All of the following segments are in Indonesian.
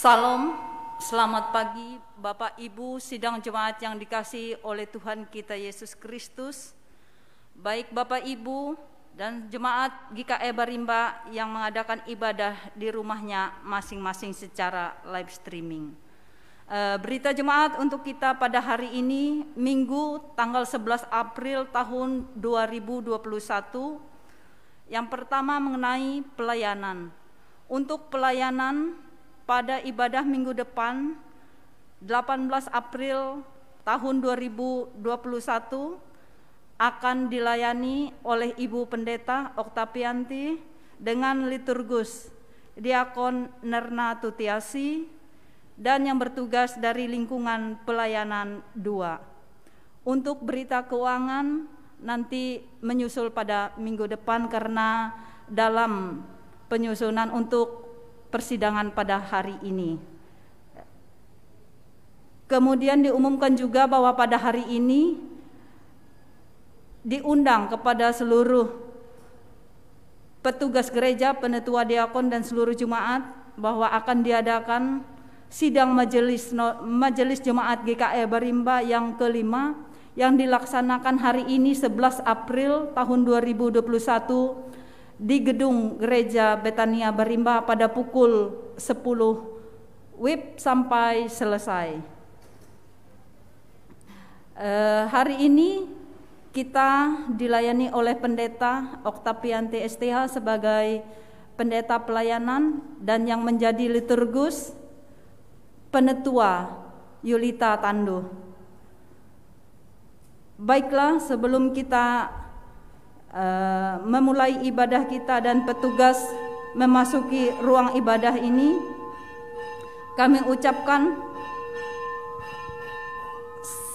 Salam, selamat pagi Bapak Ibu sidang jemaat yang dikasihi oleh Tuhan kita Yesus Kristus. Baik Bapak Ibu dan jemaat GKE Barimba yang mengadakan ibadah di rumahnya masing-masing secara live streaming. Berita jemaat untuk kita pada hari ini, Minggu tanggal 11 April tahun 2021. Yang pertama mengenai pelayanan. Untuk pelayanan pada ibadah minggu depan 18 April tahun 2021 akan dilayani oleh Ibu Pendeta Oktavianti dengan liturgus Diakon Nerna Tutiasi dan yang bertugas dari lingkungan pelayanan 2. Untuk berita keuangan nanti menyusul pada minggu depan karena dalam penyusunan untuk persidangan pada hari ini. Kemudian diumumkan juga bahwa pada hari ini diundang kepada seluruh petugas gereja, penetua diakon dan seluruh jemaat bahwa akan diadakan sidang majelis jemaat GKE Barimba yang kelima yang dilaksanakan hari ini 11 April tahun 2021 di gedung Gereja Betania Barimba pada pukul 10 WIB sampai selesai. Hari ini kita dilayani oleh Pendeta Oktavianti STH sebagai pendeta pelayanan dan yang menjadi liturgus Penetua Yulita Tando. Baiklah, sebelum kita memulai ibadah kita dan petugas memasuki ruang ibadah ini, kami ucapkan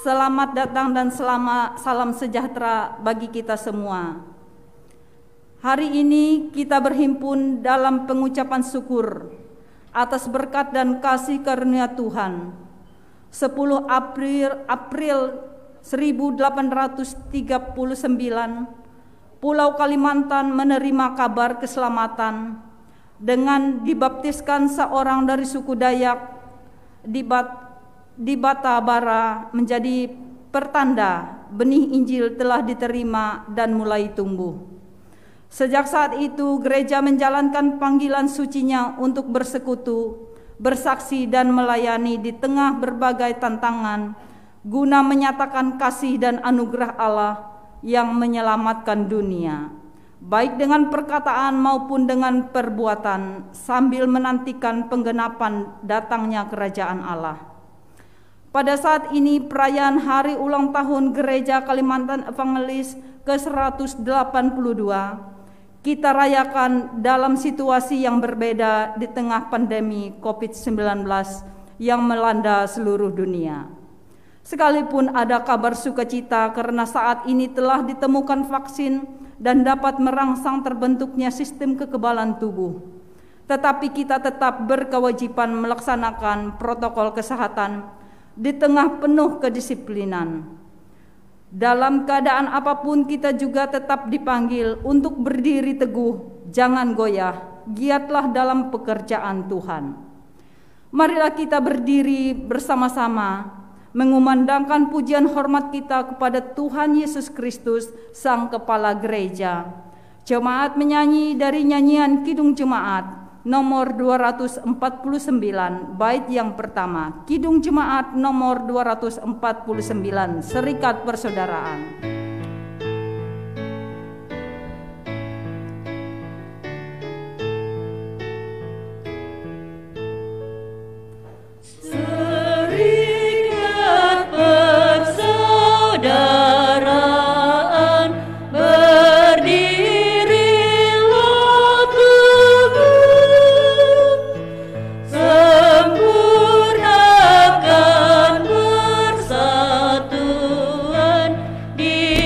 selamat datang dan salam sejahtera bagi kita semua. Hari ini kita berhimpun dalam pengucapan syukur atas berkat dan kasih karunia Tuhan. 10 April 1839 Pulau Kalimantan menerima kabar keselamatan dengan dibaptiskan seorang dari suku Dayak di Batabara menjadi pertanda benih Injil telah diterima dan mulai tumbuh. Sejak saat itu gereja menjalankan panggilan sucinya untuk bersekutu, bersaksi dan melayani di tengah berbagai tantangan guna menyatakan kasih dan anugerah Allah yang menyelamatkan dunia, baik dengan perkataan maupun dengan perbuatan, sambil menantikan penggenapan datangnya kerajaan Allah. Pada saat ini perayaan hari ulang tahun Gereja Kalimantan Evangelis ke-182 kita rayakan dalam situasi yang berbeda di tengah pandemi COVID-19 yang melanda seluruh dunia. Sekalipun ada kabar sukacita karena saat ini telah ditemukan vaksin dan dapat merangsang terbentuknya sistem kekebalan tubuh, tetapi kita tetap berkewajiban melaksanakan protokol kesehatan di tengah penuh kedisiplinan. Dalam keadaan apapun kita juga tetap dipanggil untuk berdiri teguh, jangan goyah, giatlah dalam pekerjaan Tuhan. Marilah kita berdiri bersama-sama mengumandangkan pujian hormat kita kepada Tuhan Yesus Kristus, Sang Kepala Gereja. Jemaat menyanyi dari nyanyian Kidung Jemaat nomor 249, bait yang pertama. Kidung Jemaat nomor 249, Serikat Persaudaraan. Di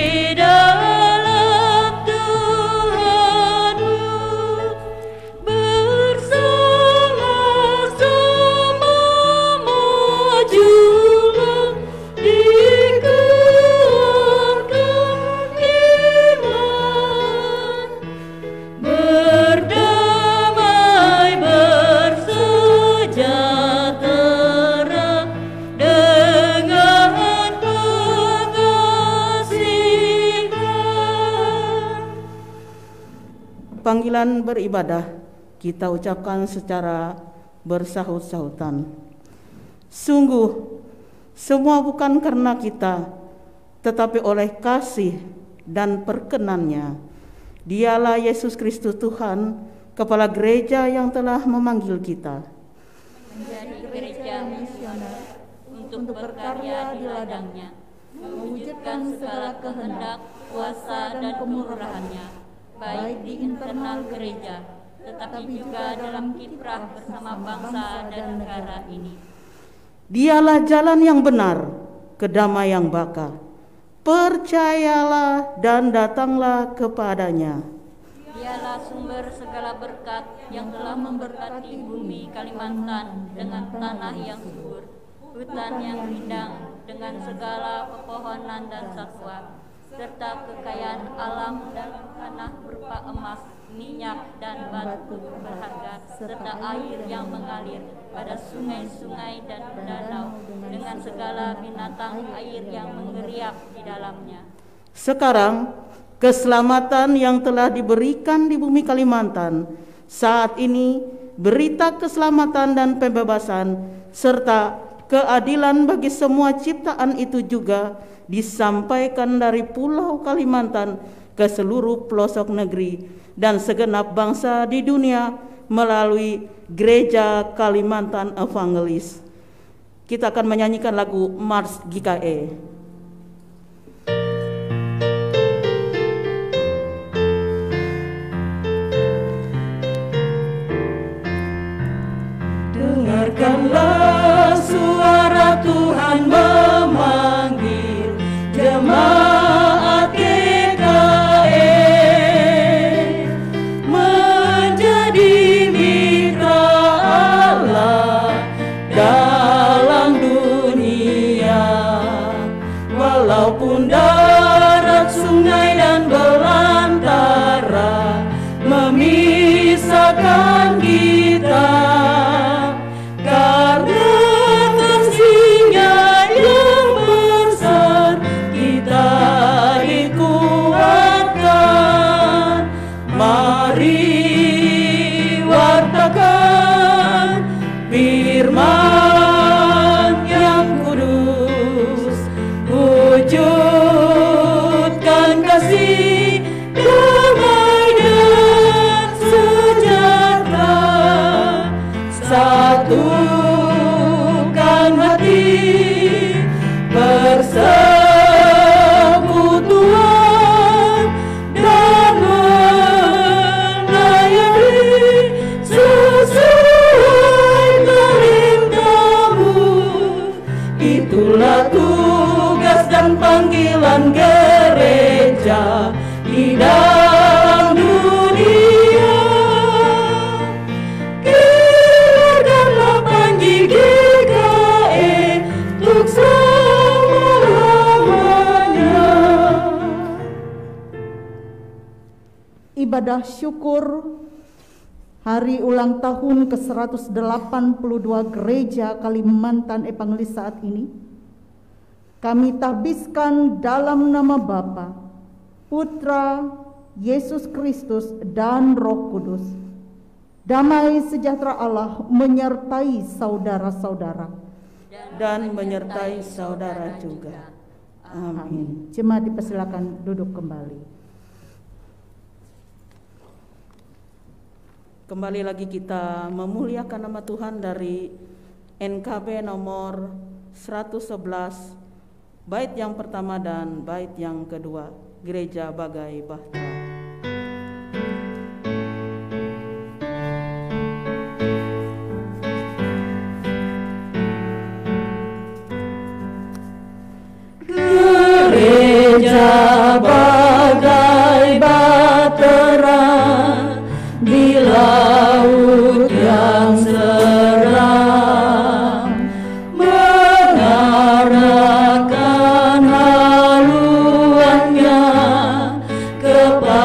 panggilan beribadah kita ucapkan secara bersahut-sahutan. Sungguh, semua bukan karena kita, tetapi oleh kasih dan perkenannya. Dialah Yesus Kristus Tuhan, Kepala Gereja yang telah memanggil kita menjadi gereja misioner untuk berkarya di ladangnya, mewujudkan segala kehendak, kuasa, dan kemurahannya, baik di internal gereja, tetapi juga dalam kiprah bersama bangsa dan negara ini. Dialah jalan yang benar, kedamaian yang baka. Percayalah dan datanglah kepadanya. Dialah sumber segala berkat yang telah memberkati bumi Kalimantan dengan tanah yang subur, hutan yang rindang dengan segala pepohonan dan satwa, serta kekayaan alam dan tanah berupa emas, minyak, dan batu berharga, serta air yang mengalir pada sungai-sungai dan danau dengan segala binatang air yang mengeriak di dalamnya. Sekarang, keselamatan yang telah diberikan di bumi Kalimantan saat ini, berita keselamatan dan pembebasan serta keadilan bagi semua ciptaan itu juga disampaikan dari Pulau Kalimantan ke seluruh pelosok negeri dan segenap bangsa di dunia melalui Gereja Kalimantan Evangelis. Kita akan menyanyikan lagu Mars GKE. Dengarkanlah suara Tuhan memanggil jemaat GKE menjadi mitra Allah dalam dunia. Walaupun darat, sungai, dan belantara memisahkan kita, firman yang kudus, wujudkan kasih, damai dan sejahtera, satukan hati, persekutuan dan melayani itulah tugas dan panggilan gereja di dalam dunia. Kibarkanlah panji GKE untuk selama-lamanya. Ibadah syukur hari ulang tahun ke-182 Gereja Kalimantan Evangelis saat ini kami tahbiskan dalam nama Bapa, Putra, Yesus Kristus, dan Roh Kudus. Damai sejahtera Allah menyertai saudara-saudara dan menyertai saudara juga. Amin. Jemaat dipersilakan duduk kembali. Kembali lagi kita memuliakan nama Tuhan dari NKB nomor 111, bait yang pertama dan bait yang kedua, Gereja Bagai Bahtera. Gereja bagai bahtera di laut yang seram, mengarahkan haluannya kepada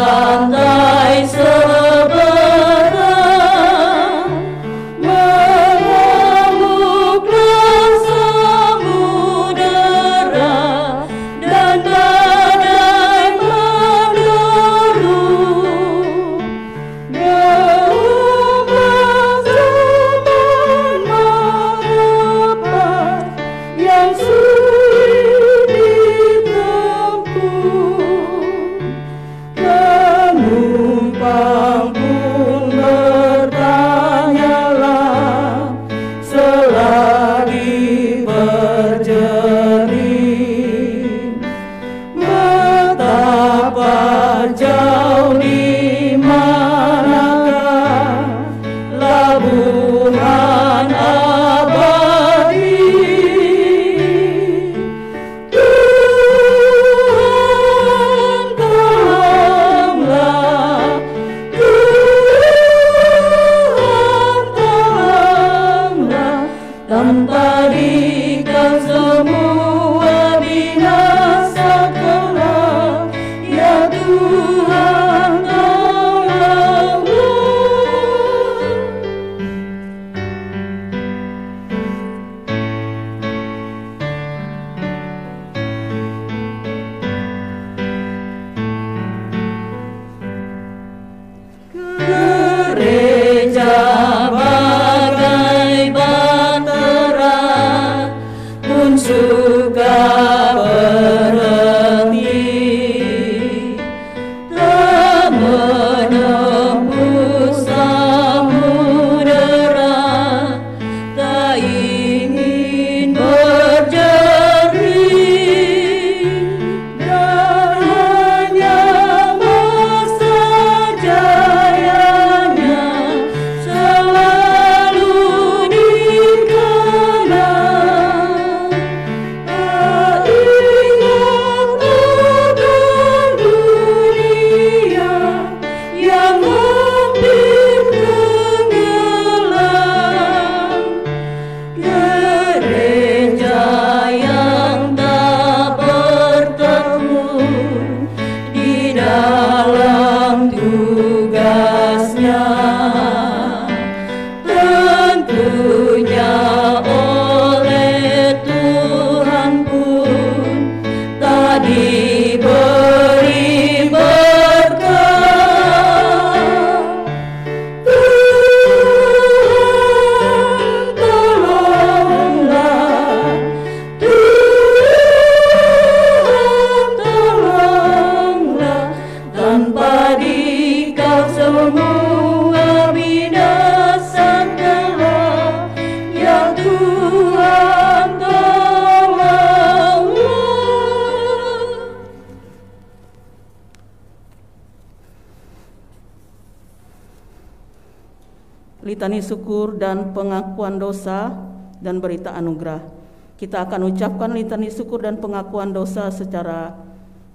litani syukur dan pengakuan dosa dan berita anugerah. Kita akan ucapkan litani syukur dan pengakuan dosa secara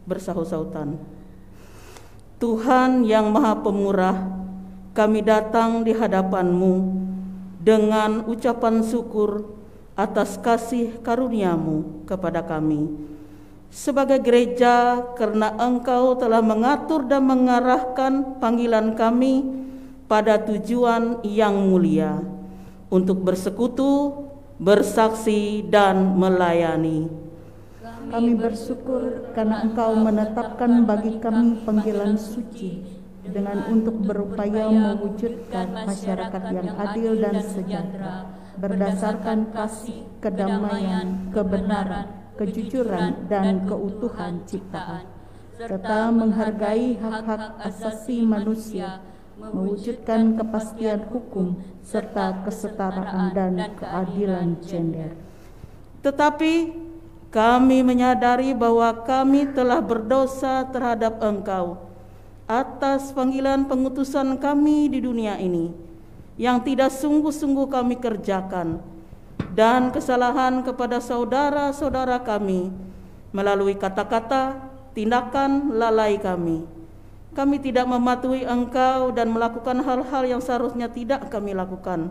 bersahut-sahutan. Tuhan yang Maha Pemurah, kami datang di hadapan-Mu dengan ucapan syukur atas kasih karunia-Mu kepada kami sebagai gereja, karena Engkau telah mengatur dan mengarahkan panggilan kami pada tujuan yang mulia untuk bersekutu, bersaksi, dan melayani. Kami bersyukur karena Engkau menetapkan bagi kami panggilan suci dengan untuk berupaya mewujudkan masyarakat yang adil dan sejahtera berdasarkan kasih, kedamaian, kebenaran, kejujuran, dan keutuhan ciptaan, serta menghargai hak-hak asasi manusia, mewujudkan kepastian hukum, serta kesetaraan dan keadilan gender. Tetapi kami menyadari bahwa kami telah berdosa terhadap Engkau atas panggilan pengutusan kami di dunia ini yang tidak sungguh-sungguh kami kerjakan, dan kesalahan kepada saudara-saudara kami melalui kata-kata, tindakan, lalai kami. Kami tidak mematuhi Engkau dan melakukan hal-hal yang seharusnya tidak kami lakukan.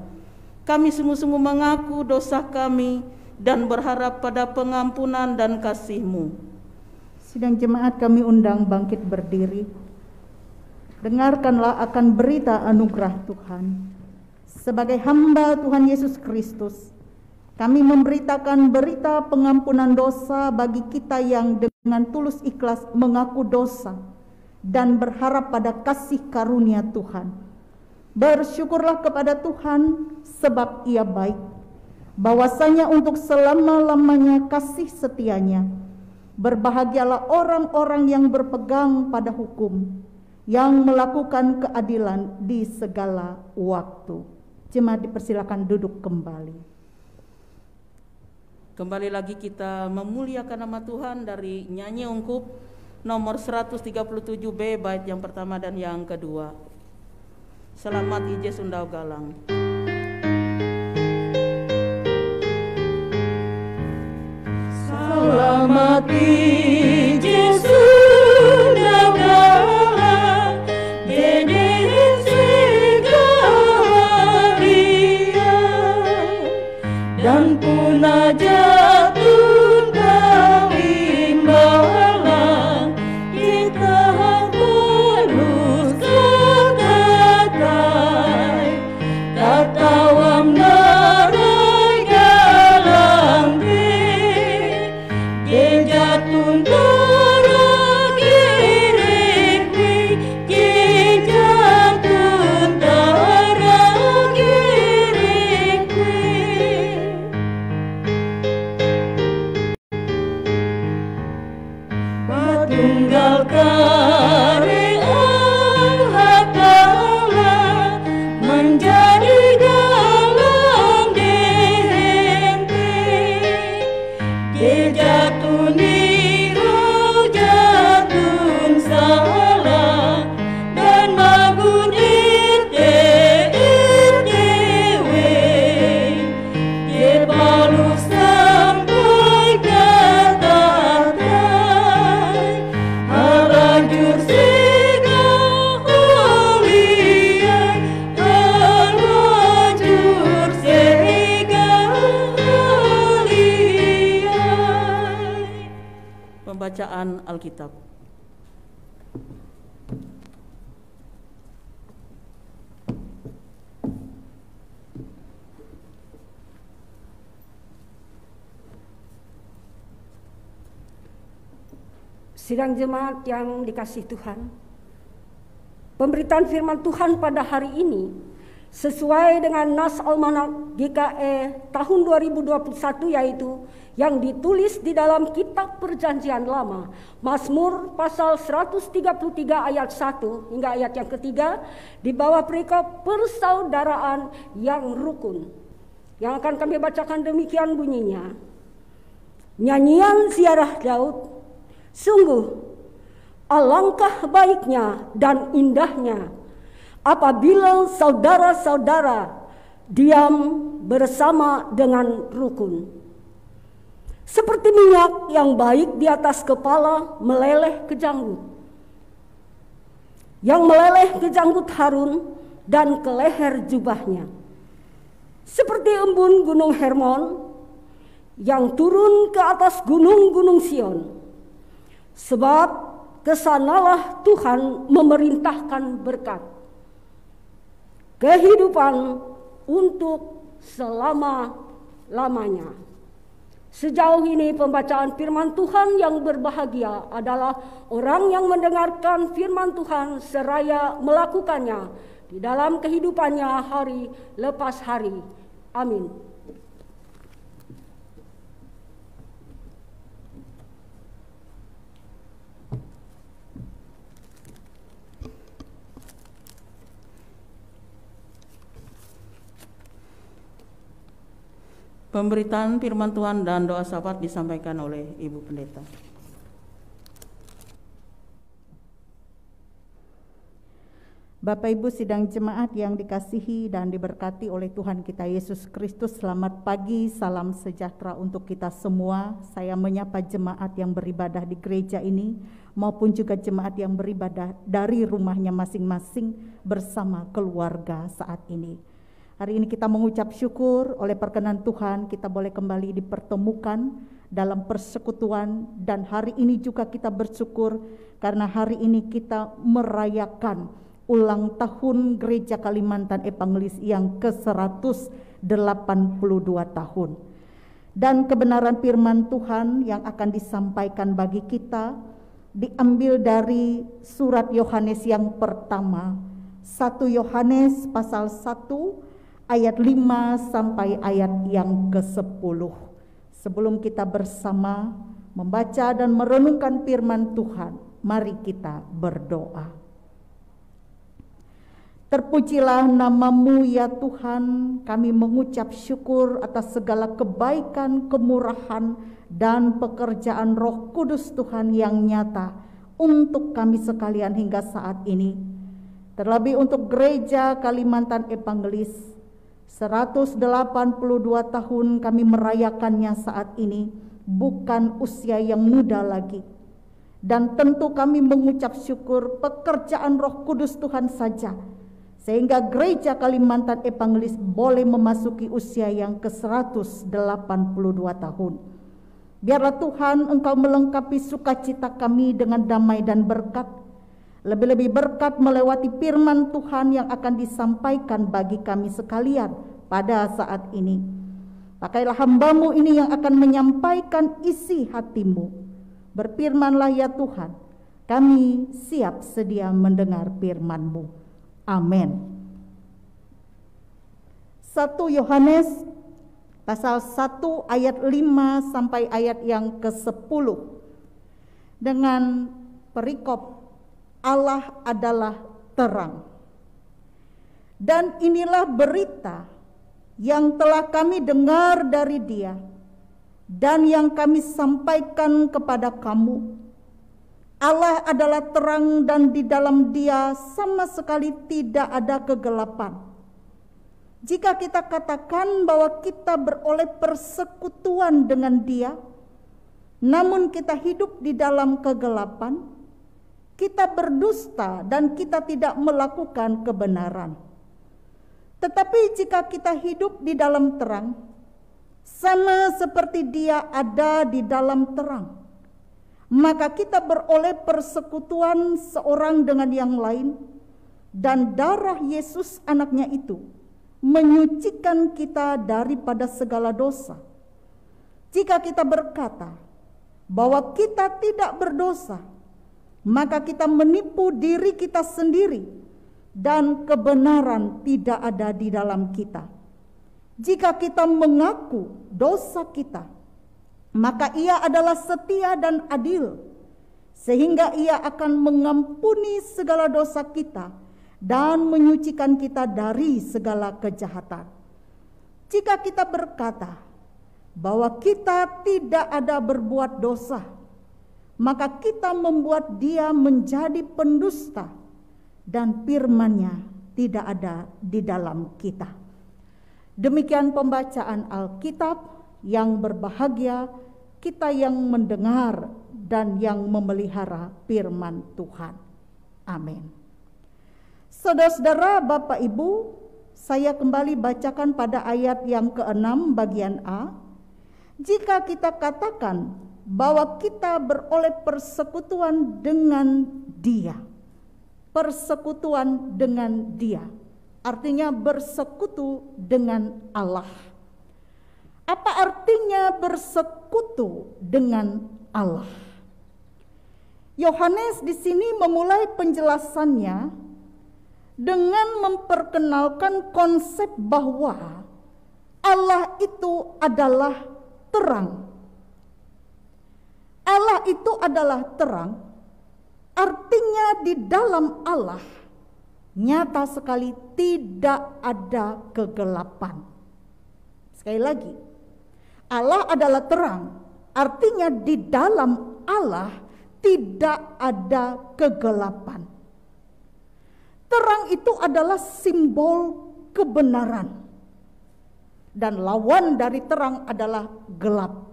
Kami sungguh-sungguh mengaku dosa kami dan berharap pada pengampunan dan kasih-Mu. Sidang jemaat kami undang bangkit berdiri. Dengarkanlah akan berita anugerah Tuhan. Sebagai hamba Tuhan Yesus Kristus, kami memberitakan berita pengampunan dosa bagi kita yang dengan tulus ikhlas mengaku dosa dan berharap pada kasih karunia Tuhan. Bersyukurlah kepada Tuhan sebab Ia baik, bahwasanya untuk selama-lamanya kasih setianya. Berbahagialah orang-orang yang berpegang pada hukum, yang melakukan keadilan di segala waktu. Jemaat dipersilakan duduk kembali. Kembali lagi kita memuliakan nama Tuhan dari nyanyi ungkup nomor 137B bait yang pertama dan yang kedua. Selamat Ije Sundau Galang. Selamat Ije Sundau Galang, Deden Segaria, dan punah jatun kawimbalang, kita harus kekatai, katawam narai galang jatun taragirikwi, jatun taragirikwi. Batunggal kare hakala menjadi galang dihente, jatun niru jatun salah, dan magun dewe, je palu sampai katatai, harajur segaholiai, harajur segaholiai. Pembacaan Alkitab. Sidang jemaat yang dikasihi Tuhan, pemberitaan firman Tuhan pada hari ini sesuai dengan nas Almanak GKE tahun 2021, yaitu yang ditulis di dalam kitab Perjanjian Lama, Mazmur pasal 133 ayat 1 hingga ayat yang ketiga, di bawah perikop persaudaraan yang rukun. Yang akan kami bacakan demikian bunyinya. Nyanyian ziarah Daud. Sungguh alangkah baiknya dan indahnya apabila saudara-saudara diam bersama dengan rukun. Seperti minyak yang baik di atas kepala meleleh ke janggut, yang meleleh ke janggut Harun dan ke leher jubahnya. Seperti embun gunung Hermon yang turun ke atas gunung-gunung Sion. Sebab kesanalah Tuhan memerintahkan berkat, kehidupan untuk selama-lamanya. Sejauh ini pembacaan firman Tuhan yang berbahagia adalah orang yang mendengarkan firman Tuhan seraya melakukannya di dalam kehidupannya hari lepas hari. Amin. Pemberitaan firman Tuhan dan doa syafaat disampaikan oleh Ibu Pendeta. Bapak Ibu sidang jemaat yang dikasihi dan diberkati oleh Tuhan kita Yesus Kristus, selamat pagi, salam sejahtera untuk kita semua. Saya menyapa jemaat yang beribadah di gereja ini maupun juga jemaat yang beribadah dari rumahnya masing-masing bersama keluarga saat ini. Hari ini kita mengucap syukur oleh perkenan Tuhan kita boleh kembali dipertemukan dalam persekutuan, dan hari ini juga kita bersyukur karena hari ini kita merayakan ulang tahun Gereja Kalimantan Evangelis yang ke-182 tahun. Dan kebenaran firman Tuhan yang akan disampaikan bagi kita diambil dari surat Yohanes yang pertama, 1 Yohanes pasal 1 ayat 5 sampai ayat yang ke-10. Sebelum kita bersama membaca dan merenungkan firman Tuhan, mari kita berdoa. Terpujilah nama-Mu ya Tuhan, kami mengucap syukur atas segala kebaikan, kemurahan, dan pekerjaan Roh Kudus Tuhan yang nyata untuk kami sekalian hingga saat ini. Terlebih untuk Gereja Kalimantan Evangelis, 182 tahun kami merayakannya saat ini, bukan usia yang muda lagi. Dan tentu kami mengucap syukur pekerjaan Roh Kudus Tuhan saja, sehingga Gereja Kalimantan Evangelis boleh memasuki usia yang ke-182 tahun. Biarlah Tuhan Engkau melengkapi sukacita kami dengan damai dan berkat, lebih-lebih berkat melewati firman Tuhan yang akan disampaikan bagi kami sekalian pada saat ini. Pakailah hamba-Mu ini yang akan menyampaikan isi hati-Mu. Berfirmanlah ya Tuhan, kami siap sedia mendengar firman-Mu. Amin. 1 Yohanes pasal 1 ayat 5 sampai ayat yang ke-10 dengan perikop Allah adalah terang. Dan inilah berita yang telah kami dengar dari Dia dan yang kami sampaikan kepada kamu. Allah adalah terang dan di dalam Dia sama sekali tidak ada kegelapan. Jika kita katakan bahwa kita beroleh persekutuan dengan Dia, namun kita hidup di dalam kegelapan, kita berdusta dan kita tidak melakukan kebenaran. Tetapi jika kita hidup di dalam terang, sama seperti Dia ada di dalam terang, maka kita beroleh persekutuan seorang dengan yang lain, dan darah Yesus anaknya itu menyucikan kita daripada segala dosa. Jika kita berkata bahwa kita tidak berdosa, maka kita menipu diri kita sendiri dan kebenaran tidak ada di dalam kita. Jika kita mengaku dosa kita, maka Ia adalah setia dan adil, sehingga Ia akan mengampuni segala dosa kita dan menyucikan kita dari segala kejahatan. Jika kita berkata bahwa kita tidak ada berbuat dosa, maka kita membuat Dia menjadi pendusta dan firman-Nya tidak ada di dalam kita. Demikian pembacaan Alkitab. Yang berbahagia kita yang mendengar dan yang memelihara firman Tuhan. Amin. Saudara-saudara, Bapak Ibu, saya kembali bacakan pada ayat yang ke-6 bagian A. Jika kita katakan bahwa kita beroleh persekutuan dengan Dia. Persekutuan dengan Dia. Artinya bersekutu dengan Allah. Apa artinya bersekutu dengan Allah? Yohanes di sini memulai penjelasannya dengan memperkenalkan konsep bahwa Allah itu adalah terang. Allah itu adalah terang, artinya di dalam Allah nyata sekali tidak ada kegelapan. Sekali lagi, Allah adalah terang, artinya di dalam Allah tidak ada kegelapan. Terang itu adalah simbol kebenaran. Dan lawan dari terang adalah gelap.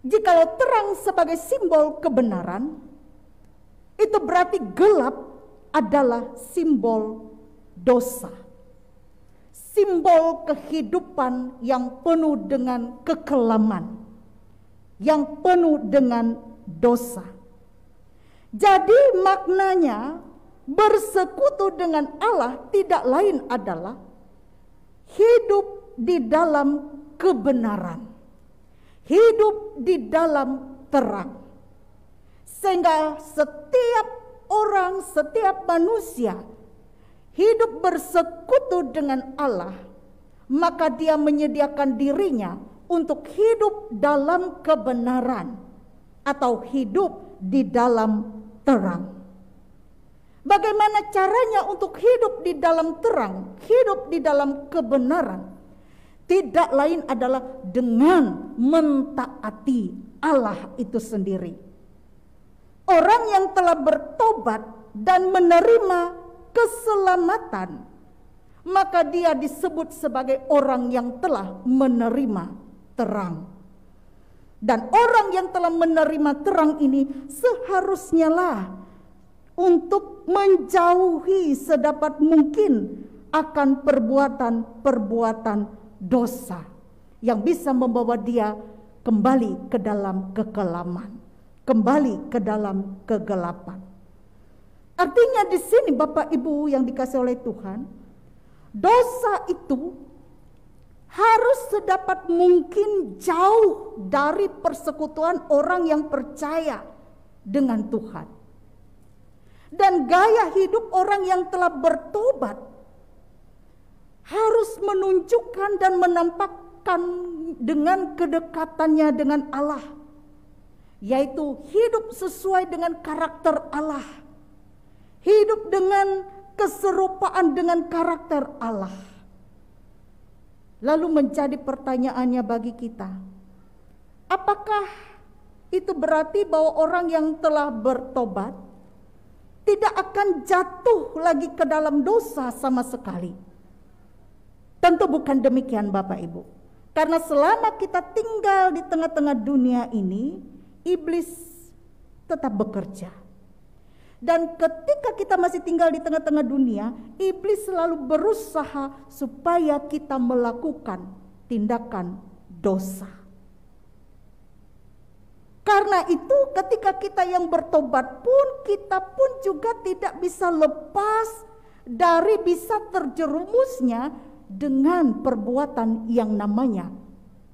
Jikalau terang sebagai simbol kebenaran, itu berarti gelap adalah simbol dosa. Simbol kehidupan yang penuh dengan kekelaman, yang penuh dengan dosa. Jadi maknanya bersekutu dengan Allah tidak lain adalah hidup di dalam kebenaran, hidup di dalam terang. Sehingga setiap orang, setiap manusia hidup bersekutu dengan Allah, maka dia menyediakan dirinya untuk hidup dalam kebenaran atau hidup di dalam terang. Bagaimana caranya untuk hidup di dalam terang, hidup di dalam kebenaran? Tidak lain adalah dengan mentaati Allah itu sendiri. Orang yang telah bertobat dan menerima keselamatan, maka dia disebut sebagai orang yang telah menerima terang. Dan orang yang telah menerima terang ini seharusnya lah untuk menjauhi sedapat mungkin akan perbuatan-perbuatan dosa yang bisa membawa dia kembali ke dalam kekelaman, kembali ke dalam kegelapan. Artinya di sini Bapak Ibu yang dikasihi oleh Tuhan, dosa itu harus sedapat mungkin jauh dari persekutuan orang yang percaya dengan Tuhan. Dan gaya hidup orang yang telah bertobat harus menunjukkan dan menampakkan dengan kedekatannya dengan Allah, yaitu hidup sesuai dengan karakter Allah, hidup dengan keserupaan dengan karakter Allah. Lalu menjadi pertanyaannya bagi kita, apakah itu berarti bahwa orang yang telah bertobat tidak akan jatuh lagi ke dalam dosa sama sekali? Tentu bukan demikian Bapak Ibu. Karena selama kita tinggal di tengah-tengah dunia ini, iblis tetap bekerja. Dan ketika kita masih tinggal di tengah-tengah dunia, iblis selalu berusaha supaya kita melakukan tindakan dosa. Karena itu ketika kita yang bertobat pun, kita pun juga tidak bisa lepas dari bisa terjerumusnya dengan perbuatan yang namanya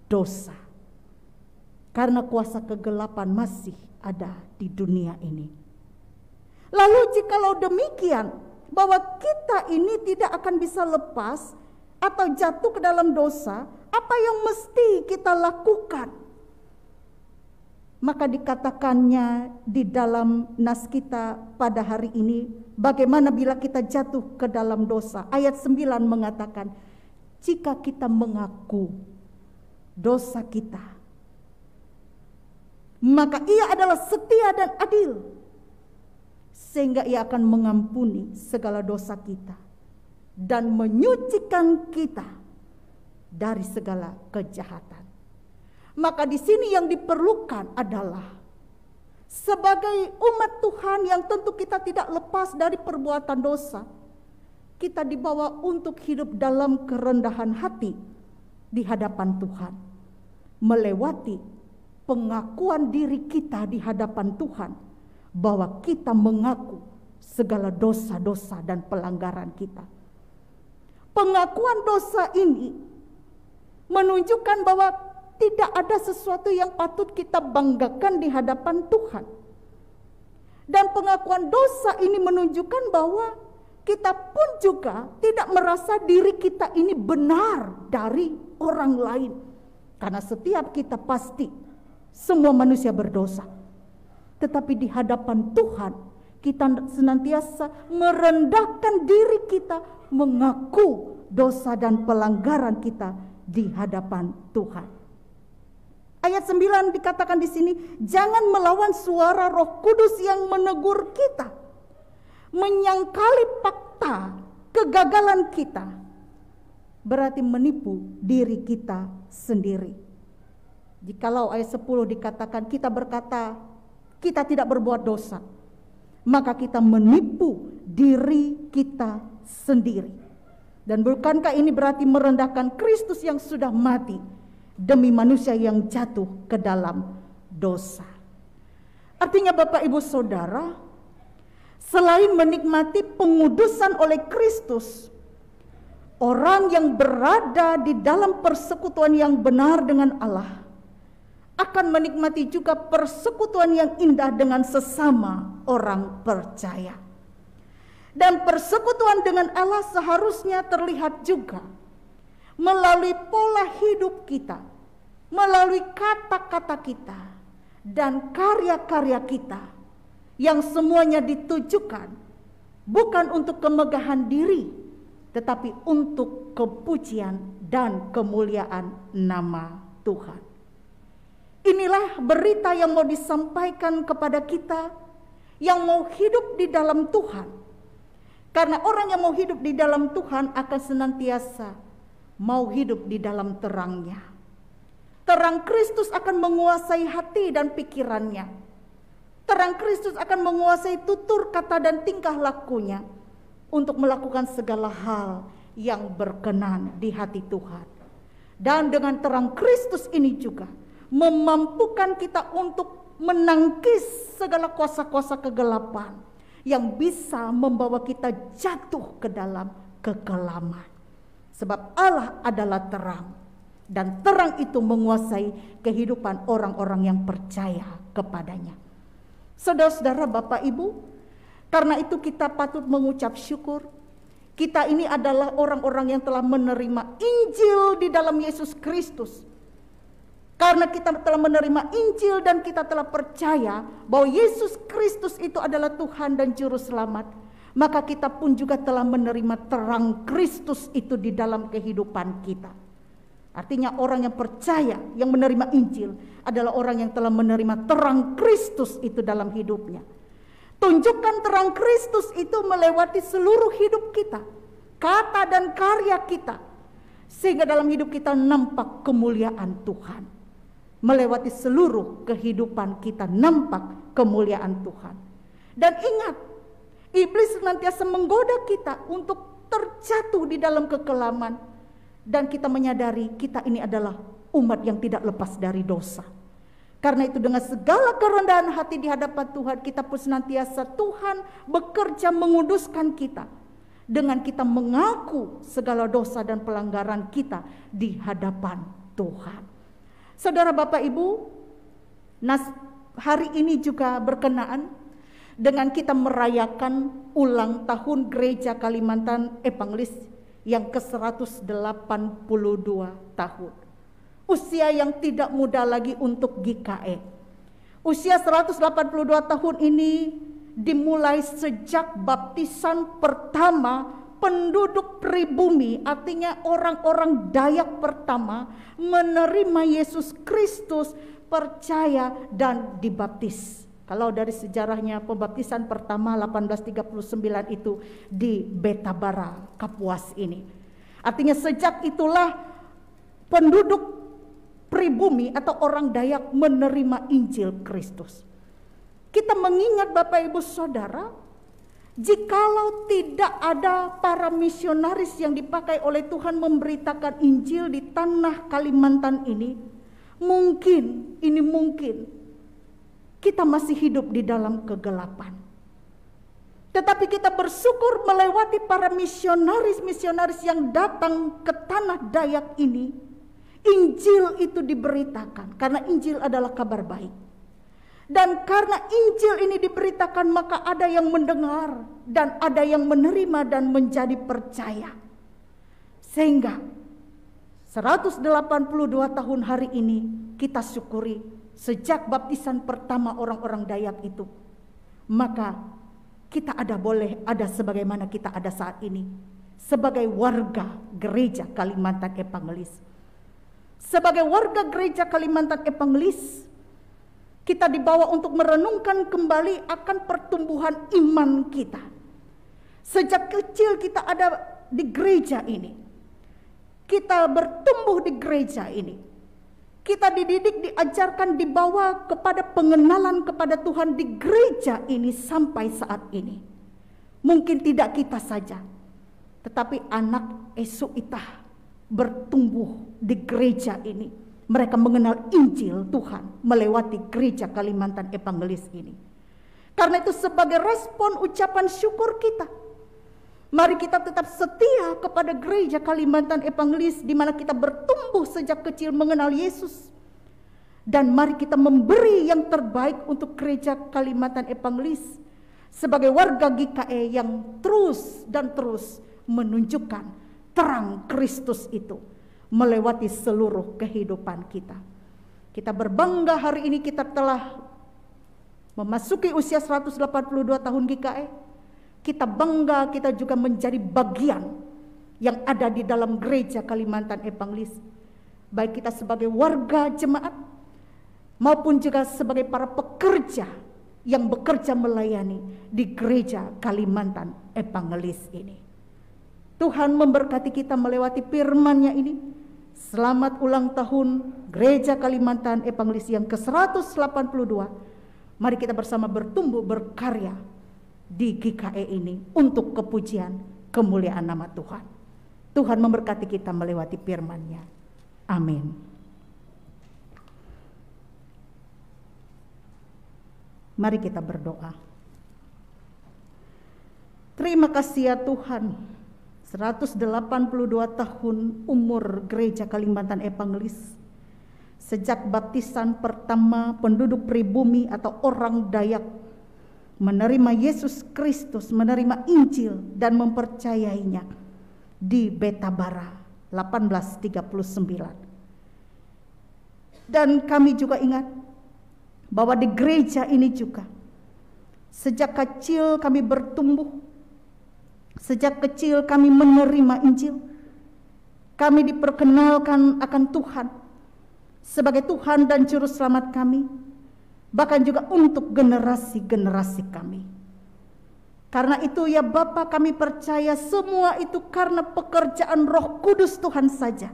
dosa. Karena kuasa kegelapan masih ada di dunia ini. Lalu jikalau demikian, bahwa kita ini tidak akan bisa lepas atau jatuh ke dalam dosa, apa yang mesti kita lakukan? Maka dikatakannya di dalam nas kita pada hari ini, bagaimana bila kita jatuh ke dalam dosa? Ayat 9 mengatakan, jika kita mengaku dosa kita, maka Ia adalah setia dan adil, sehingga Ia akan mengampuni segala dosa kita dan menyucikan kita dari segala kejahatan. Maka di sini yang diperlukan adalah sebagai umat Tuhan yang tentu kita tidak lepas dari perbuatan dosa, kita dibawa untuk hidup dalam kerendahan hati di hadapan Tuhan, melewati pengakuan diri kita di hadapan Tuhan bahwa kita mengaku segala dosa-dosa dan pelanggaran kita. Pengakuan dosa ini menunjukkan bahwa tidak ada sesuatu yang patut kita banggakan di hadapan Tuhan. Dan pengakuan dosa ini menunjukkan bahwa kita pun juga tidak merasa diri kita ini benar dari orang lain. Karena setiap kita pasti semua manusia berdosa. Tetapi di hadapan Tuhan kita senantiasa merendahkan diri kita, mengaku dosa dan pelanggaran kita di hadapan Tuhan. Ayat 9 dikatakan di sini, jangan melawan suara Roh Kudus yang menegur kita, menyangkali fakta kegagalan kita, berarti menipu diri kita sendiri. Jikalau ayat 10 dikatakan kita berkata kita tidak berbuat dosa, maka kita menipu diri kita sendiri. Dan bukankah ini berarti merendahkan Kristus yang sudah mati demi manusia yang jatuh ke dalam dosa? Artinya Bapak Ibu Saudara, selain menikmati pengudusan oleh Kristus, orang yang berada di dalam persekutuan yang benar dengan Allah akan menikmati juga persekutuan yang indah dengan sesama orang percaya. Dan persekutuan dengan Allah seharusnya terlihat juga melalui pola hidup kita, melalui kata-kata kita, dan karya-karya kita, yang semuanya ditujukan bukan untuk kemegahan diri, tetapi untuk kepujian dan kemuliaan nama Tuhan. Inilah berita yang mau disampaikan kepada kita yang mau hidup di dalam Tuhan. Karena orang yang mau hidup di dalam Tuhan akan senantiasa mau hidup di dalam terangnya. Terang Kristus akan menguasai hati dan pikirannya. Terang Kristus akan menguasai tutur kata dan tingkah lakunya untuk melakukan segala hal yang berkenan di hati Tuhan. Dan dengan terang Kristus ini juga memampukan kita untuk menangkis segala kuasa-kuasa kegelapan yang bisa membawa kita jatuh ke dalam kekelaman. Sebab Allah adalah terang, dan terang itu menguasai kehidupan orang-orang yang percaya kepadanya. Saudara-saudara, Bapak Ibu, karena itu kita patut mengucap syukur. Kita ini adalah orang-orang yang telah menerima Injil di dalam Yesus Kristus. Karena kita telah menerima Injil dan kita telah percaya bahwa Yesus Kristus itu adalah Tuhan dan Juru Selamat, maka kita pun juga telah menerima terang Kristus itu di dalam kehidupan kita. Artinya orang yang percaya, yang menerima Injil adalah orang yang telah menerima terang Kristus itu dalam hidupnya. Tunjukkan terang Kristus itu melewati seluruh hidup kita, kata dan karya kita, sehingga dalam hidup kita nampak kemuliaan Tuhan. Melewati seluruh kehidupan kita nampak kemuliaan Tuhan. Dan ingat, iblis senantiasa menggoda kita untuk terjatuh di dalam kekelaman. Dan kita menyadari kita ini adalah umat yang tidak lepas dari dosa. Karena itu dengan segala kerendahan hati di hadapan Tuhan, kita pun senantiasa Tuhan bekerja menguduskan kita. Dengan kita mengaku segala dosa dan pelanggaran kita di hadapan Tuhan. Saudara, Bapak Ibu, hari ini juga berkenaan dengan kita merayakan ulang tahun Gereja Kalimantan Evangelis yang ke-182 tahun. Usia yang tidak muda lagi untuk GKE. Usia 182 tahun ini dimulai sejak baptisan pertama penduduk pribumi, artinya orang-orang Dayak pertama menerima Yesus Kristus, percaya dan dibaptis Kalau dari sejarahnya pembaptisan pertama 1839 itu di Betabara, Kapuas ini. Artinya sejak itulah penduduk pribumi atau orang Dayak menerima Injil Kristus. Kita mengingat Bapak Ibu Saudara, jikalau tidak ada para misionaris yang dipakai oleh Tuhan memberitakan Injil di tanah Kalimantan ini, mungkin kita masih hidup di dalam kegelapan. Tetapi kita bersyukur melewati para misionaris yang datang ke tanah Dayak ini, Injil itu diberitakan karena Injil adalah kabar baik. Dan karena Injil ini diberitakan, maka ada yang mendengar dan ada yang menerima dan menjadi percaya. Sehingga 182 tahun hari ini kita syukuri sejak baptisan pertama orang-orang Dayak itu, maka kita boleh ada sebagaimana kita ada saat ini sebagai warga gereja Kalimantan Evangelis. Sebagai warga gereja Kalimantan Evangelis, kita dibawa untuk merenungkan kembali akan pertumbuhan iman kita. Sejak kecil kita ada di gereja ini. Kita bertumbuh di gereja ini. Kita dididik, diajarkan, dibawa kepada pengenalan kepada Tuhan di gereja ini sampai saat ini. Mungkin tidak kita saja, tetapi anak Esu Itah bertumbuh di gereja ini. Mereka mengenal Injil Tuhan melewati gereja Kalimantan Evangelis ini. Karena itu sebagai respon ucapan syukur kita, mari kita tetap setia kepada gereja Kalimantan Evangelis di mana kita bertumbuh sejak kecil mengenal Yesus. Dan mari kita memberi yang terbaik untuk gereja Kalimantan Evangelis sebagai warga GKE yang terus dan terus menunjukkan terang Kristus itu melewati seluruh kehidupan kita. Kita berbangga hari ini kita telah memasuki usia 182 tahun GKE. Kita bangga kita juga menjadi bagian yang ada di dalam gereja Kalimantan Evangelis. Baik kita sebagai warga jemaat maupun juga sebagai para pekerja yang bekerja melayani di gereja Kalimantan Evangelis ini. Tuhan memberkati kita melewati firman-Nya ini. Selamat ulang tahun Gereja Kalimantan Evangelis yang ke-182. Mari kita bersama bertumbuh berkarya di GKE ini untuk kepujian kemuliaan nama Tuhan. Tuhan memberkati kita melewati firman-Nya. Amin. Mari kita berdoa. Terima kasih ya Tuhan. 182 tahun umur gereja Kalimantan Evangelis. Sejak baptisan pertama penduduk pribumi atau orang Dayak menerima Yesus Kristus, menerima Injil dan mempercayainya di Betabara 1839. Dan kami juga ingat bahwa di gereja ini juga sejak kecil kami bertumbuh. Sejak kecil kami menerima Injil. Kami diperkenalkan akan Tuhan sebagai Tuhan dan Juru Selamat kami. Bahkan juga untuk generasi-generasi kami. Karena itu ya Bapa, kami percaya semua itu karena pekerjaan Roh Kudus Tuhan saja.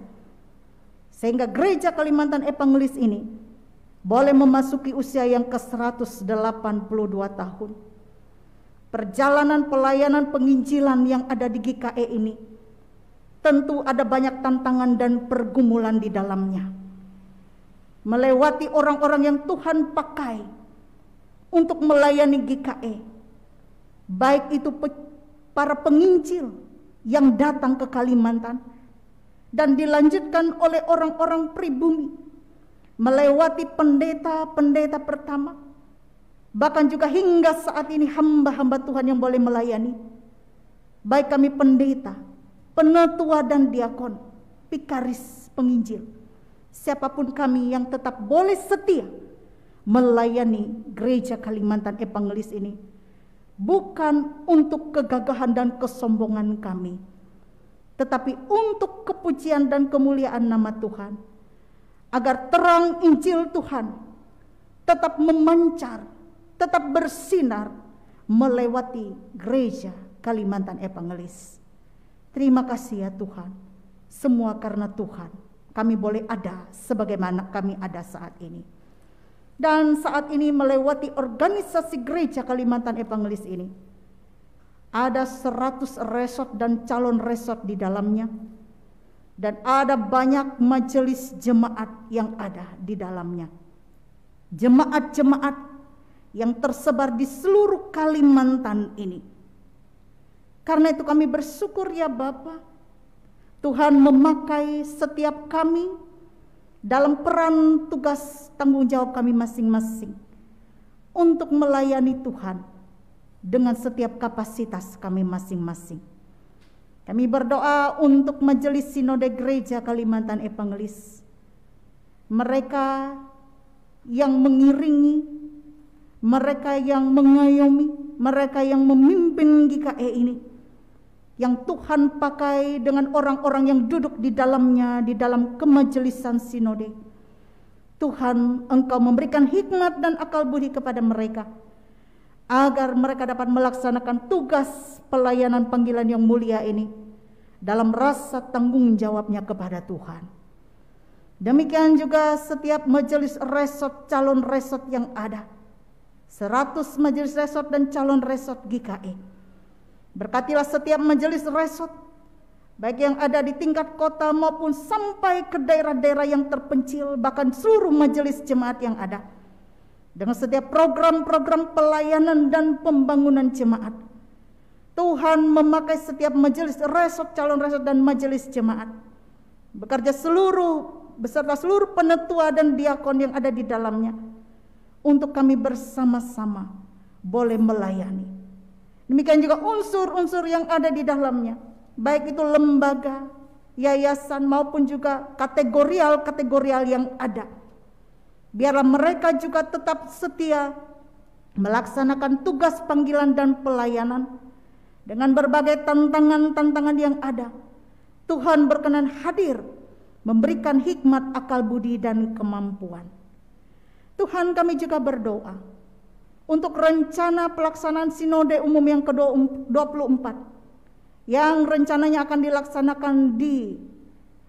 Sehingga gereja Kalimantan Evangelis ini boleh memasuki usia yang ke-182 tahun. Perjalanan pelayanan penginjilan yang ada di GKE ini tentu ada banyak tantangan dan pergumulan di dalamnya. Melewati orang-orang yang Tuhan pakai untuk melayani GKE, baik itu para penginjil yang datang ke Kalimantan dan dilanjutkan oleh orang-orang pribumi, melewati pendeta-pendeta pertama, bahkan juga hingga saat ini hamba-hamba Tuhan yang boleh melayani, baik kami pendeta, penatua dan diakon, pikaris, penginjil, siapapun kami yang tetap boleh setia melayani gereja Kalimantan Evangelis ini, bukan untuk kegagahan dan kesombongan kami, tetapi untuk kepujian dan kemuliaan nama Tuhan, agar terang Injil Tuhan tetap memancar tetap bersinar melewati gereja Kalimantan Evangelis. Terima kasih ya Tuhan, semua karena Tuhan kami boleh ada sebagaimana kami ada saat ini. Dan saat ini melewati organisasi gereja Kalimantan Evangelis ini, ada 100 resort dan calon resort di dalamnya, dan ada banyak majelis jemaat yang ada di dalamnya. Jemaat-jemaat yang tersebar di seluruh Kalimantan ini. Karena itu kami bersyukur ya Bapa, Tuhan memakai setiap kami dalam peran tugas tanggung jawab kami masing-masing untuk melayani Tuhan dengan setiap kapasitas kami masing-masing. Kami berdoa untuk Majelis Sinode Gereja Kalimantan Evangelis, mereka yang mengiringi, mereka yang mengayomi, mereka yang memimpin GKE ini, yang Tuhan pakai dengan orang-orang yang duduk di dalamnya, di dalam kemajelisan sinode. Tuhan, Engkau memberikan hikmat dan akal budi kepada mereka, agar mereka dapat melaksanakan tugas pelayanan panggilan yang mulia ini dalam rasa tanggung jawabnya kepada Tuhan. Demikian juga setiap majelis resort, calon resort yang ada, 100 majelis resort dan calon resort GKE. Berkatilah setiap majelis resort, baik yang ada di tingkat kota maupun sampai ke daerah-daerah yang terpencil, bahkan seluruh majelis jemaat yang ada, dengan setiap program-program pelayanan dan pembangunan jemaat. Tuhan memakai setiap majelis resort, calon resort dan majelis jemaat, bekerja beserta seluruh penetua dan diakon yang ada di dalamnya, untuk kami bersama-sama boleh melayani. Demikian juga unsur-unsur yang ada di dalamnya, baik itu lembaga, yayasan maupun juga kategorial yang ada. Biarlah mereka juga tetap setia melaksanakan tugas panggilan dan pelayanan dengan berbagai tantangan-tantangan yang ada. Tuhan berkenan hadir memberikan hikmat, akal budi dan kemampuan. Tuhan, kami juga berdoa untuk rencana pelaksanaan Sinode Umum yang ke-24 yang rencananya akan dilaksanakan di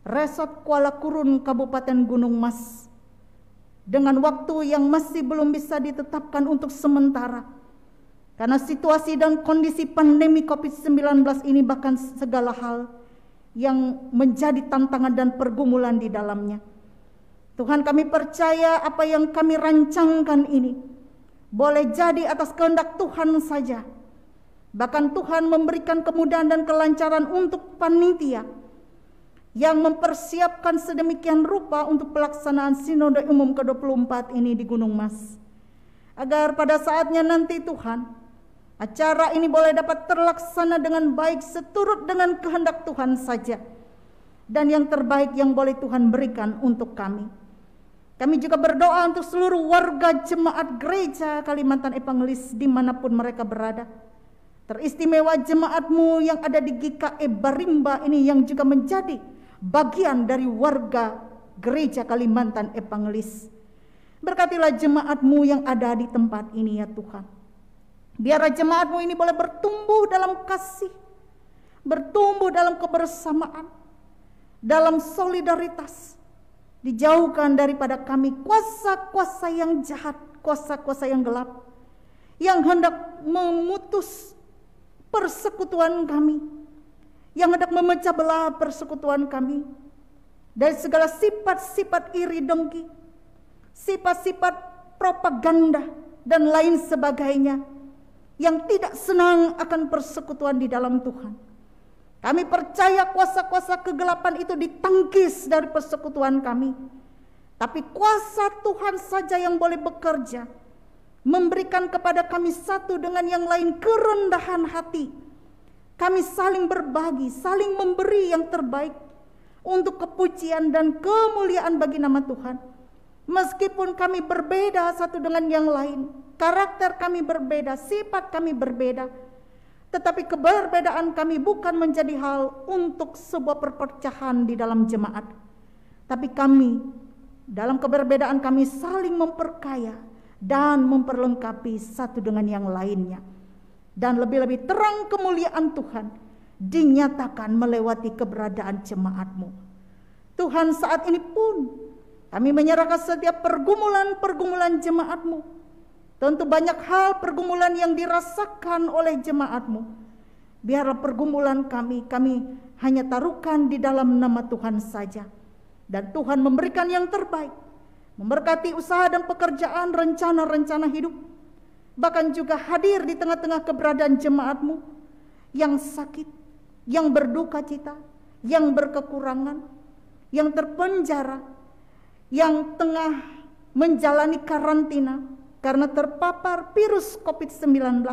Resort Kuala Kurun, Kabupaten Gunung Mas, dengan waktu yang masih belum bisa ditetapkan untuk sementara karena situasi dan kondisi pandemi COVID-19 ini, bahkan segala hal yang menjadi tantangan dan pergumulan di dalamnya. Tuhan, kami percaya apa yang kami rancangkan ini boleh jadi atas kehendak Tuhan saja. Bahkan Tuhan memberikan kemudahan dan kelancaran untuk panitia yang mempersiapkan sedemikian rupa untuk pelaksanaan Sinode Umum ke-24 ini di Gunung Mas, agar pada saatnya nanti Tuhan, acara ini boleh dapat terlaksana dengan baik seturut dengan kehendak Tuhan saja, dan yang terbaik yang boleh Tuhan berikan untuk kami. Kami juga berdoa untuk seluruh warga jemaat gereja Kalimantan Evangelis dimanapun mereka berada. Teristimewa jemaat-Mu yang ada di GKE Barimba ini, yang juga menjadi bagian dari warga gereja Kalimantan Evangelis. Berkatilah jemaat-Mu yang ada di tempat ini ya Tuhan. Biarlah jemaat-Mu ini boleh bertumbuh dalam kasih, bertumbuh dalam kebersamaan, dalam solidaritas, dijauhkan daripada kami kuasa-kuasa yang jahat, kuasa-kuasa yang gelap, yang hendak memutus persekutuan kami, yang hendak memecah belah persekutuan kami, dari segala sifat-sifat iri dengki, sifat-sifat propaganda dan lain sebagainya, yang tidak senang akan persekutuan di dalam Tuhan. Kami percaya kuasa-kuasa kegelapan itu ditangkis dari persekutuan kami. Tapi kuasa Tuhan saja yang boleh bekerja, memberikan kepada kami satu dengan yang lain kerendahan hati. Kami saling berbagi, saling memberi yang terbaik untuk kepujian dan kemuliaan bagi nama Tuhan. Meskipun kami berbeda satu dengan yang lain, karakter kami berbeda, sifat kami berbeda, tetapi keberbedaan kami bukan menjadi hal untuk sebuah perpecahan di dalam jemaat. Tapi kami, dalam keberbedaan kami saling memperkaya, dan memperlengkapi satu dengan yang lainnya. Dan lebih-lebih terang kemuliaan Tuhan dinyatakan melewati keberadaan jemaat-Mu. Tuhan, saat ini pun kami menyerahkan setiap pergumulan-pergumulan jemaat-Mu. Tentu banyak hal pergumulan yang dirasakan oleh jemaat-Mu. Biarlah pergumulan kami hanya taruhkan di dalam nama Tuhan saja. Dan Tuhan memberikan yang terbaik, memberkati usaha dan pekerjaan, rencana-rencana hidup, bahkan juga hadir di tengah-tengah keberadaan jemaat-Mu yang sakit, yang berduka cita, yang berkekurangan, yang terpenjara, yang tengah menjalani karantina karena terpapar virus COVID-19.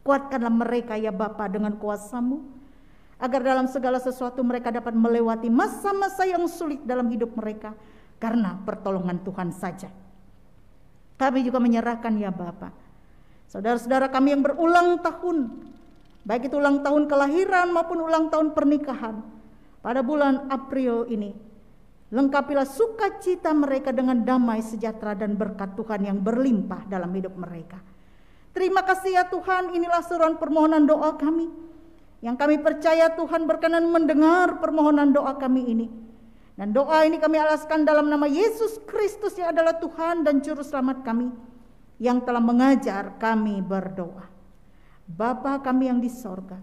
Kuatkanlah mereka ya Bapa dengan kuasa-Mu, agar dalam segala sesuatu mereka dapat melewati masa-masa yang sulit dalam hidup mereka karena pertolongan Tuhan saja. Kami juga menyerahkan ya Bapa saudara-saudara kami yang berulang tahun, baik itu ulang tahun kelahiran maupun ulang tahun pernikahan pada bulan April ini. Lengkapilah sukacita mereka dengan damai, sejahtera, dan berkat Tuhan yang berlimpah dalam hidup mereka. Terima kasih ya Tuhan, inilah seruan permohonan doa kami, yang kami percaya Tuhan berkenan mendengar permohonan doa kami ini. Dan doa ini kami alaskan dalam nama Yesus Kristus yang adalah Tuhan dan Juru Selamat kami, yang telah mengajar kami berdoa. Bapa kami yang di sorga,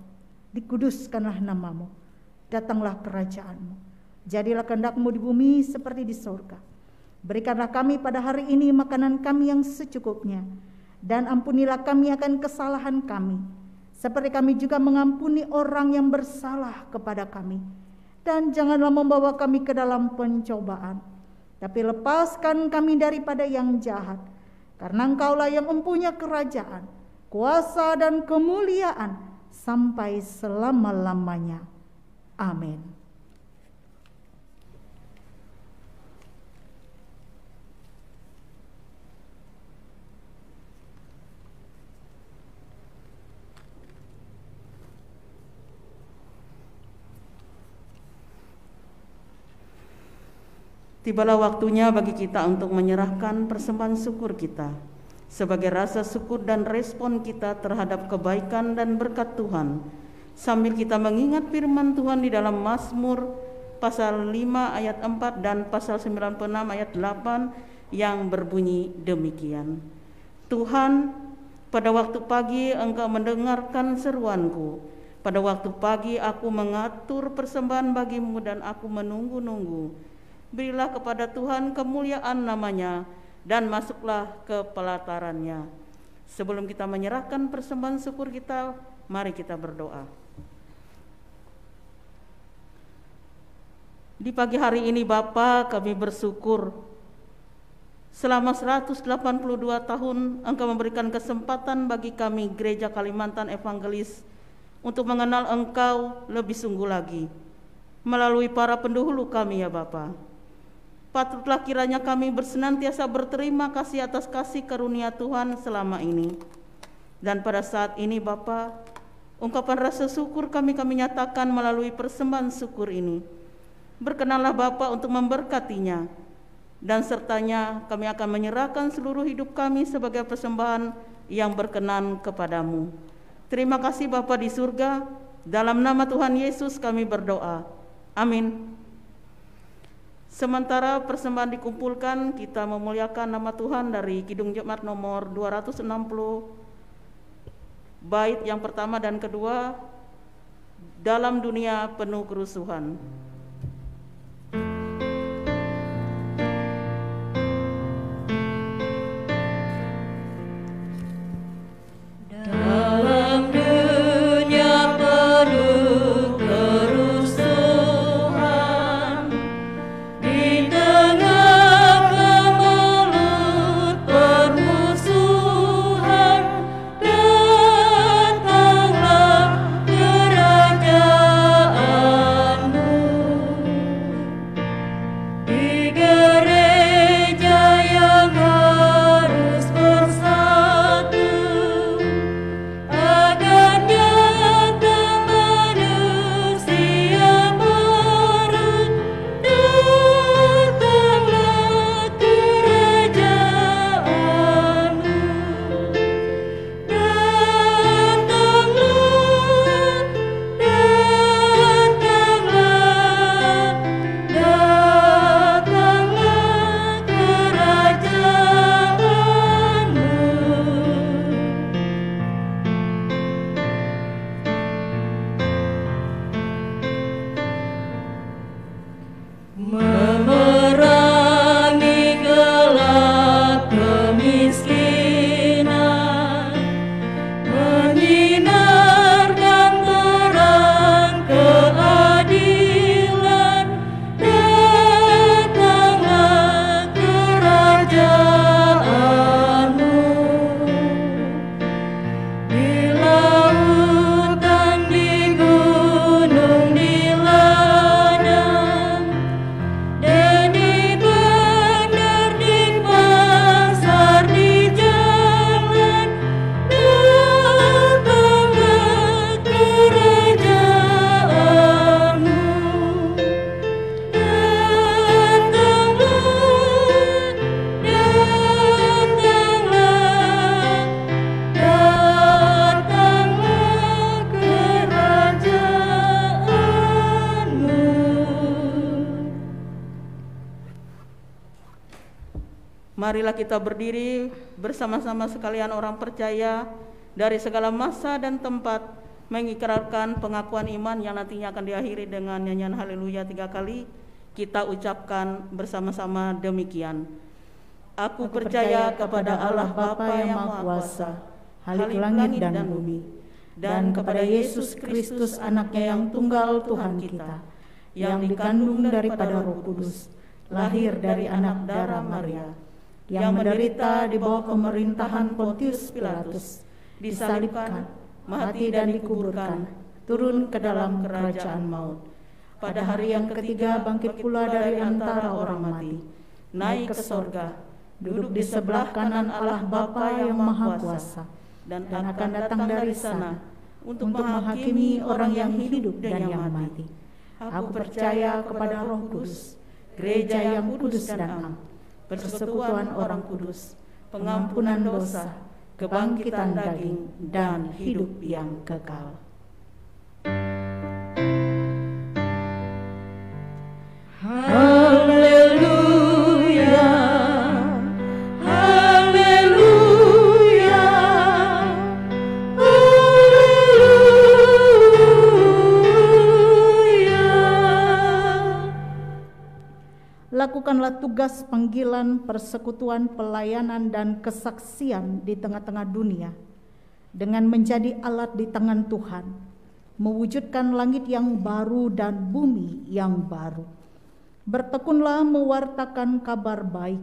dikuduskanlah nama-Mu, datanglah kerajaan-Mu. Jadilah kehendak-Mu di bumi seperti di sorga. Berikanlah kami pada hari ini makanan kami yang secukupnya, dan ampunilah kami akan kesalahan kami, seperti kami juga mengampuni orang yang bersalah kepada kami. Dan janganlah membawa kami ke dalam pencobaan, tapi lepaskan kami daripada yang jahat. Karena Engkaulah yang mempunyai kerajaan, kuasa, dan kemuliaan sampai selama-lamanya. Amin. Tibalah waktunya bagi kita untuk menyerahkan persembahan syukur kita sebagai rasa syukur dan respon kita terhadap kebaikan dan berkat Tuhan, sambil kita mengingat firman Tuhan di dalam Mazmur pasal 5 ayat 4 dan pasal 96 ayat 8 yang berbunyi demikian. Tuhan, pada waktu pagi Engkau mendengarkan seruanku. Pada waktu pagi aku mengatur persembahan bagi-Mu dan aku menunggu-nunggu. Berilah kepada Tuhan kemuliaan namanya dan masuklah ke pelatarannya. Sebelum kita menyerahkan persembahan syukur kita, mari kita berdoa. Di pagi hari ini Bapa, kami bersyukur selama 182 tahun Engkau memberikan kesempatan bagi kami Gereja Kalimantan Evangelis untuk mengenal Engkau lebih sungguh lagi melalui para pendahulu kami ya Bapa. Patutlah kiranya kami bersenantiasa berterima kasih atas kasih karunia Tuhan selama ini. Dan pada saat ini Bapa, ungkapan rasa syukur kami nyatakan melalui persembahan syukur ini. Berkenanlah Bapa untuk memberkatinya, dan sertanya kami akan menyerahkan seluruh hidup kami sebagai persembahan yang berkenan kepadamu. Terima kasih Bapa di surga, dalam nama Tuhan Yesus kami berdoa. Amin. Sementara persembahan dikumpulkan, kita memuliakan nama Tuhan dari Kidung Jemaat nomor 260, bait yang pertama dan kedua, dalam dunia penuh kerusuhan. Dalam dunia penuh kerusuhan, di tengah kemelut permusuhan, datanglah kerajaan-Mu. Marilah kita berdiri bersama-sama sekalian orang percaya dari segala masa dan tempat, mengikrarkan pengakuan iman yang nantinya akan diakhiri dengan nyanyian haleluya 3 kali. Kita ucapkan bersama-sama demikian. Aku percaya kepada Allah Bapa yang Maha Kuasa, Halik langit dan bumi, dan kepada Yesus Kristus anaknya yang tunggal Tuhan kita, yang dikandung daripada Roh Kudus, lahir dari anak darah Maria, yang menderita di bawah pemerintahan Pontius Pilatus, disalibkan, mati dan dikuburkan, turun ke dalam kerajaan maut. Pada hari yang ketiga bangkit pula dari antara orang mati, naik ke sorga, duduk di sebelah kanan Allah Bapa yang Maha Kuasa, dan akan datang dari sana untuk menghakimi orang yang hidup dan yang mati. Aku percaya kepada Roh Kudus, gereja yang kudus dan am, persekutuan orang kudus, pengampunan dosa, kebangkitan daging, dan hidup yang kekal. Haleluya, haleluya, haleluya. Lakukanlah tugas panggilan, persekutuan, pelayanan, dan kesaksian di tengah-tengah dunia dengan menjadi alat di tangan Tuhan, mewujudkan langit yang baru dan bumi yang baru. Bertekunlah mewartakan kabar baik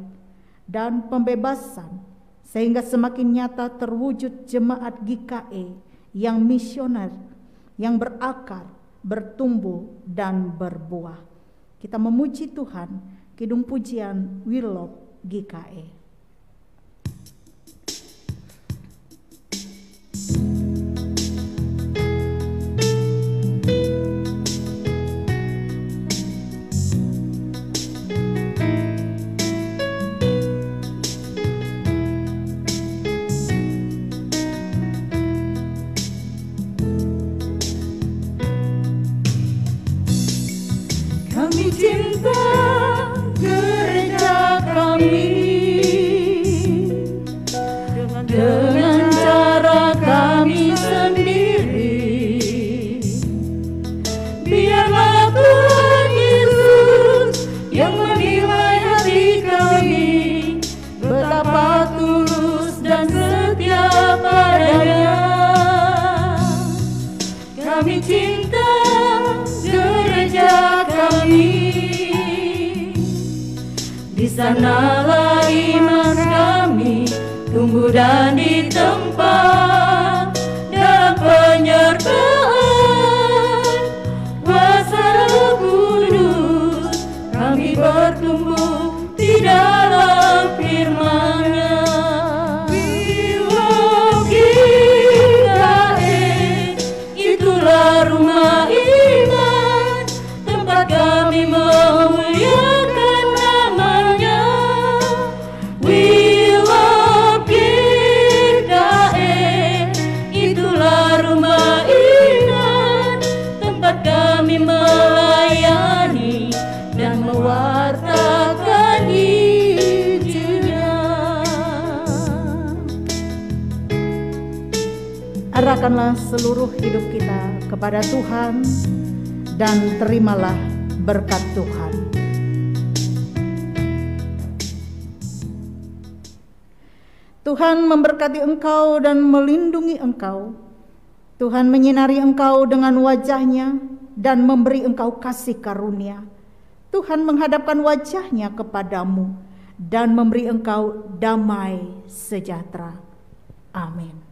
dan pembebasan, sehingga semakin nyata terwujud jemaat GKE yang misioner, yang berakar, bertumbuh, dan berbuah. Kita memuji Tuhan. Kidung pujian We Love GKE. Kami cinta gereja kami, dengan cara kami sendiri. Biarlah Tuhan Yesus yang menilai hati kami, betapa tulus dan setia padanya. Kami cinta gereja kami, di sanalah iman kami tumbuh dan ditempa dalam penyertaan kuasa Roh Kudus. Kami bertumbuh di dalam firman-Nya. We love GKE, itulah rumah iman, tempat kami memuliakan nama-Nya. We love GKE, itulah rumah iman, tempat kami melayani dan mewartakan Injil-Nya. Arahkanlah seluruh hidup kita kepada Tuhan dan terimalah berkat Tuhan. Tuhan memberkati engkau dan melindungi engkau. Tuhan menyinari engkau dengan wajah-Nya dan memberi engkau kasih karunia. Tuhan menghadapkan wajah-Nya kepadamu dan memberi engkau damai sejahtera. Amin.